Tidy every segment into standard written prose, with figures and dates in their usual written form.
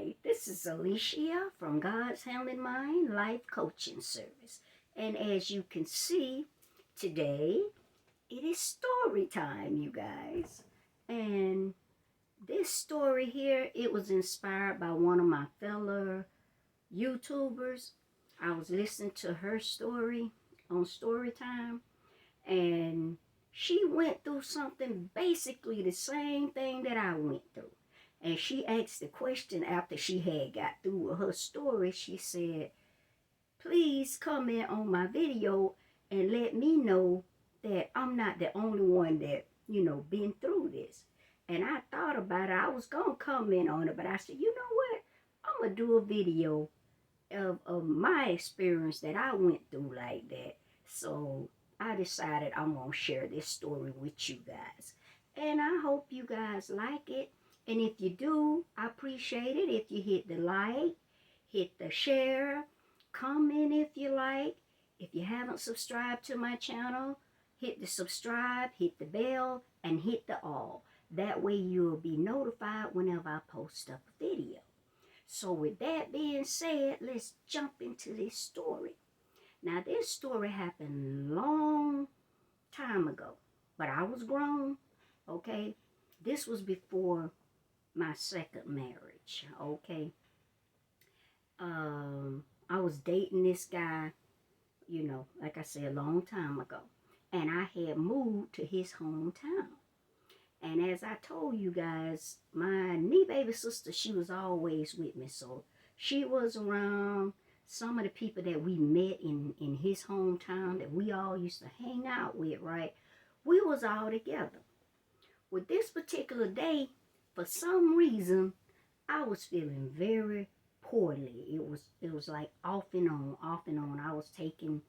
Hi, this is Alicia from God's Hand and Mind Life Coaching Service. And as you can see, today it is story time, you guys. And this story here, it was inspired by one of my fellow YouTubers. I was listening to her story on Storytime, and she went through something basically the same thing that I went through. And she asked the question after she had got through with her story. She said, please comment on my video and let me know that I'm not the only one that, been through this. And I thought about it. I was going to comment on it, but I said, you know what? I'm going to do a video of my experience that I went through like that. So I decided I'm going to share this story with you guys. And I hope you guys like it. And if you do, I appreciate it if you hit the like, hit the share, comment if you like. If you haven't subscribed to my channel, hit the subscribe, hit the bell, and hit the all. That way you'll be notified whenever I post up a video. So with that being said, let's jump into this story. Now this story happened long time ago, but I was grown, okay? This was before my second marriage, okay? I was dating this guy, like I said, a long time ago. And I had moved to his hometown. And as I told you guys, my knee baby sister, she was always with me. So she was around. Some of the people that we met in his hometown that we all used to hang out with, right? We was all together. With this particular day, for some reason, I was feeling very poorly. It was like off and on, off and on. I was taking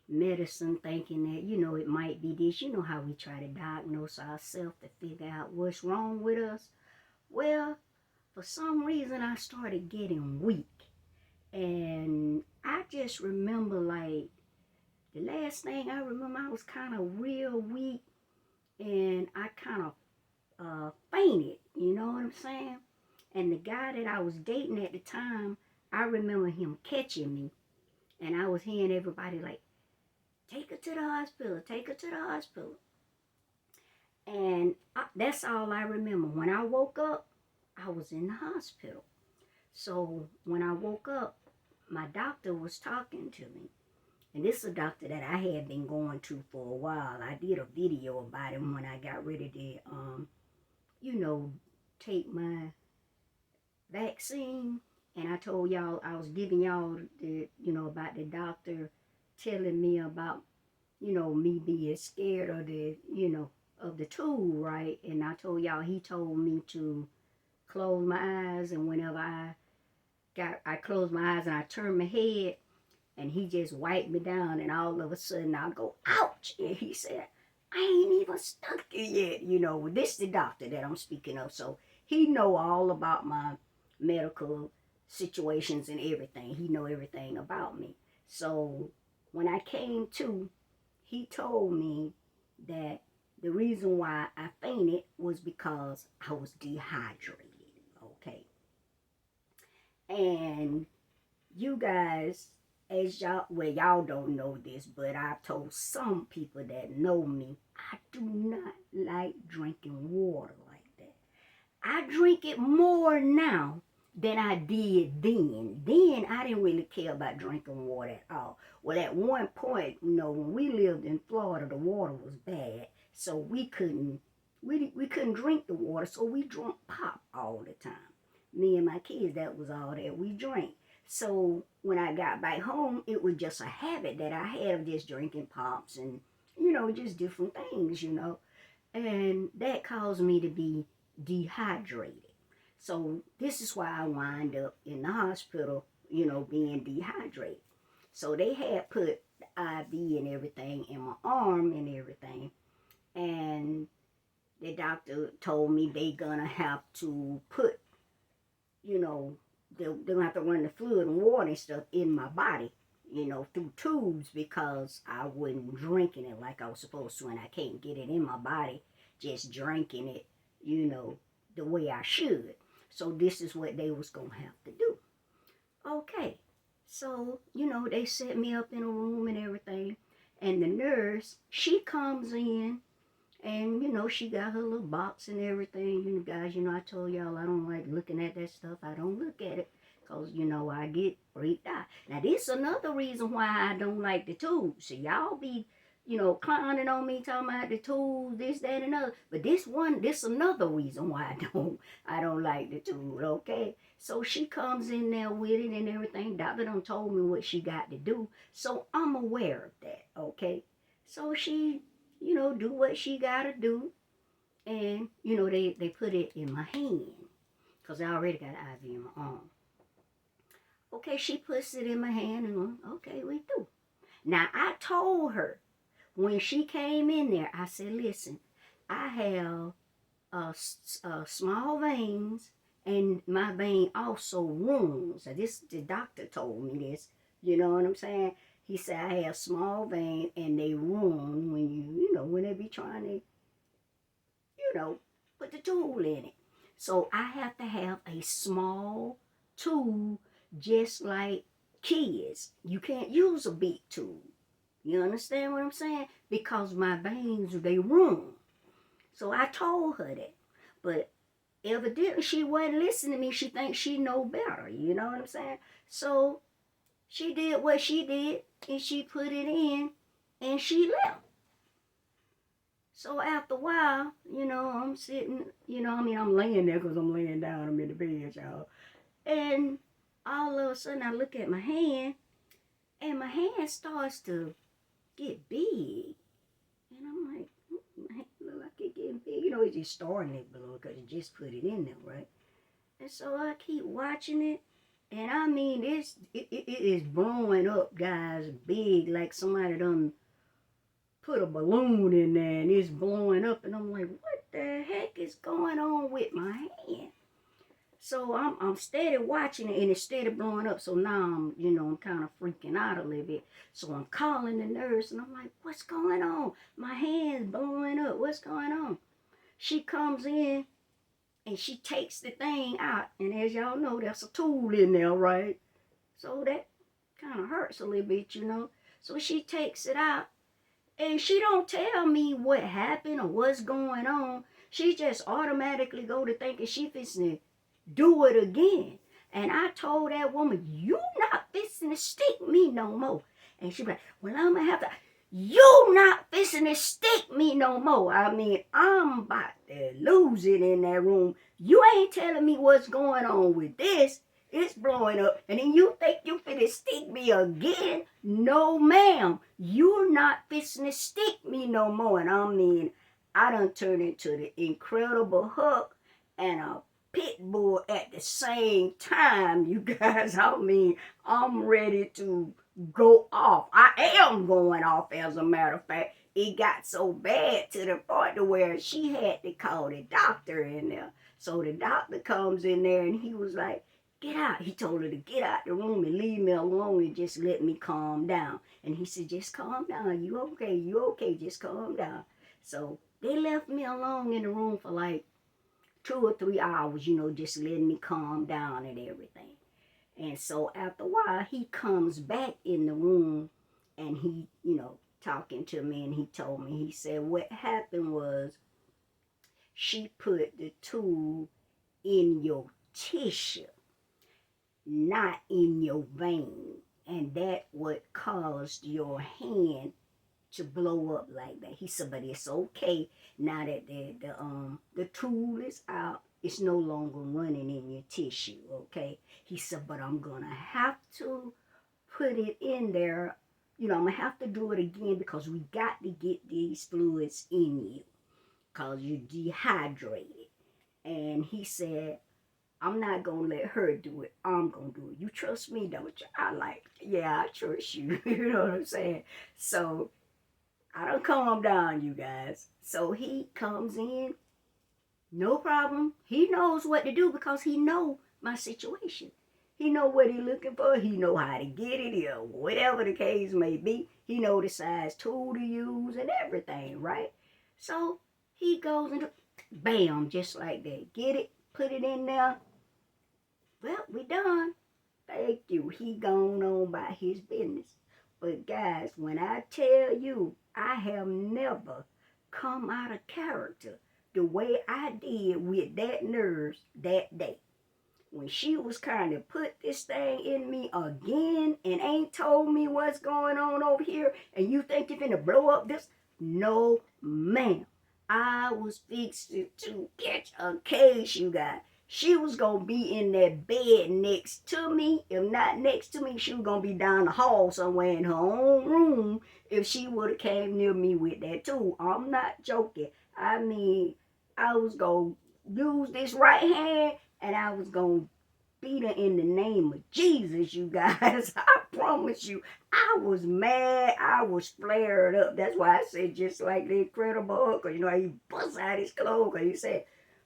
medicine thinking that, it might be this. You know how we try to diagnose ourselves to figure out what's wrong with us. Well, for some reason, I started getting weak. And I just remember, like, the last thing I remember, I was kind of real weak. And I kind of fainted, you know what I'm saying? And the guy that I was dating at the time, I remember him catching me. And I was hearing everybody like, take her to the hospital, take her to the hospital. And that's all I remember. When I woke up, I was in the hospital. So when I woke up, my doctor was talking to me. And this is a doctor that I had been going to for a while. I did a video about him when I got ready to, take my vaccine. And I told y'all, I was giving y'all the, about the doctor telling me about, me being scared of the, of the tool, right? And I told y'all, he told me to close my eyes. And whenever I closed my eyes and I turned my head, and he just wiped me down, and all of a sudden I go, ouch! And he said, I ain't even stuck it yet. This is the doctor that I'm speaking of. So he know all about my medical situations and everything. He know everything about me. So when I came to, he told me that the reason why I fainted was because I was dehydrated, okay? And you guys, as y'all don't know this, but I've told some people that know me, I do not like drinking water like that. I drink it more now than I did then. Then I didn't really care about drinking water at all. Well, at one point, when we lived in Florida, the water was bad, so we couldn't drink the water, so we drank pop all the time. Me and my kids, that was all that we drank. So when I got back home, it was just a habit that I had of just drinking pops and, just different things, And that caused me to be dehydrated. So this is why I wind up in the hospital, being dehydrated. So they had put the IV and everything in my arm and everything. And the doctor told me they gonna have to put, they're gonna have to run the fluid and water and stuff in my body, through tubes, because I wasn't drinking it like I was supposed to, and I can't get it in my body just drinking it, the way I should. So this is what they was going to have to do. Okay. So, they set me up in a room and everything. And the nurse, she comes in and, she got her little box and everything. Guys, I told y'all I don't like looking at that stuff. I don't look at it because, I get freaked out. Now, this is another reason why I don't like the tools. So y'all be, clowning on me, talking about the tools, this, that, and other. But this another reason why I don't like the tool, okay? So she comes in there with it and everything. Doctor done told me what she got to do. So I'm aware of that, okay? So she do what she gotta do. And, they put it in my hand. Because I already got an IV in my arm. Okay, she puts it in my hand and, okay, we through. Now, I told her, when she came in there, I said, listen, I have small veins and my vein also runs. So the doctor told me this. You know what I'm saying? He said I have small vein and they run when when they be trying to, put the tool in it. So I have to have a small tool just like kids. You can't use a big tool. You understand what I'm saying? Because my veins, they run. So I told her that. But evidently she wasn't listening to me. She thinks she know better. You know what I'm saying? So she did what she did and she put it in and she left. So after a while, I'm sitting, I'm laying there because I'm laying down. I'm in the bed, y'all. And all of a sudden I look at my hand and my hand starts to get big. And I'm like, my hand look like it getting big. It's just starting to blow because you just put it in there, right? And so I keep watching it. And I mean, it is blowing up, guys, big, like somebody done put a balloon in there and it's blowing up. And I'm like, what the heck is going on with my hand? So I'm steady watching it and it's steady blowing up. So now I'm kind of freaking out a little bit. So I'm calling the nurse and I'm like, what's going on? My hand's blowing up. What's going on? She comes in and she takes the thing out. And as y'all know, there's a tool in there, right? So that kind of hurts a little bit, So she takes it out and she don't tell me what happened or what's going on. She just automatically go to thinking she fixing to do it again. And I told that woman, you not fixing to stick me no more. And she be like, well, I'm going to have to, you not fixing to stick me no more. I mean, I'm about to lose it in that room. You ain't telling me what's going on with this. It's blowing up. And then you think you finna stick me again? No, ma'am. You're not fixing to stick me no more. And I mean, I done turned into the Incredible Hulk and a pit bull at the same time, you guys. I mean, I'm ready to go off. I am going off, as a matter of fact. It got so bad to the point to where she had to call the doctor in there. So the doctor comes in there and he was like, get out. He told her to get out the room and leave me alone and just let me calm down. And he said, just calm down. You okay? You okay? Just calm down. So they left me alone in the room for like 2 or 3 hours, just letting me calm down and everything. And so after a while, he comes back in the room and he, talking to me and he told me, he said, what happened was she put the tool in your tissue, not in your vein. And that what caused your hand to blow up like that. He said, but it's okay now that the tool is out. It's no longer running in your tissue, okay? He said, but I'm gonna have to put it in there. I'm gonna have to do it again because we got to get these fluids in you because you're dehydrated. And he said, I'm not gonna let her do it. I'm gonna do it. You trust me, don't you? Yeah, I trust you. You know what I'm saying? So I don't calm down, you guys. So he comes in, no problem. He knows what to do because he know my situation. He know what he looking for. He know how to get it, or whatever the case may be. He know the size tool to use and everything, right? So he goes and bam, just like that. Get it, put it in there. Well, we done. Thank you. He gone on by his business. But guys, when I tell you, I have never come out of character the way I did with that nurse that day. When she was kind of put this thing in me again and ain't told me what's going on over here, and you think you're finna blow up this? No, ma'am. I was fixing to catch a case, you guys. She was gonna be in that bed next to me. If not next to me, she was gonna be down the hall somewhere in her own room if she would have came near me with that too. I'm not joking. I mean, I was gonna use this right hand and I was going to beat her in the name of Jesus, you guys. I promise you, I was mad. I was flared up. That's why I said just like the Incredible Hulk, you know, he busts out his clothes. He said,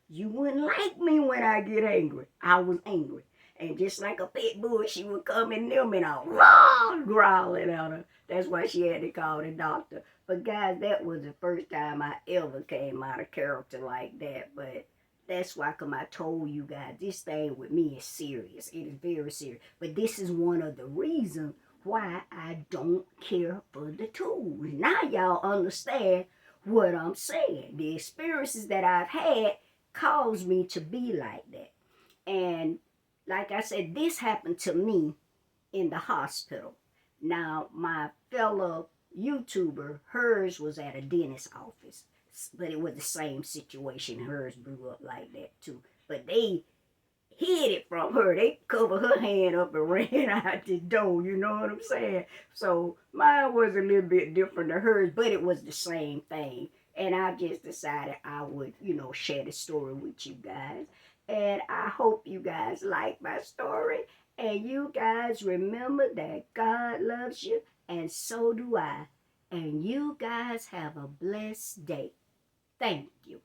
you wouldn't like me when I get angry. I was angry. And just like a pit bull, she would come in near me and I was growling at her. That's why she had to call the doctor. But guys, that was the first time I ever came out of character like that. But that's why come I told you guys, this thing with me is serious. It is very serious. But this is one of the reasons why I don't care for the tools. Now y'all understand what I'm saying. The experiences that I've had caused me to be like that. And like I said, this happened to me in the hospital. Now, my fellow YouTuber, hers was at a dentist's office, but it was the same situation. Hers blew up like that too. But they hid it from her. They covered her hand up and ran out the door. You know what I'm saying? So mine was a little bit different than hers, but it was the same thing. And I just decided I would, share the story with you guys. And I hope you guys like my story. And you guys remember that God loves you, and so do I. And you guys have a blessed day. Thank you.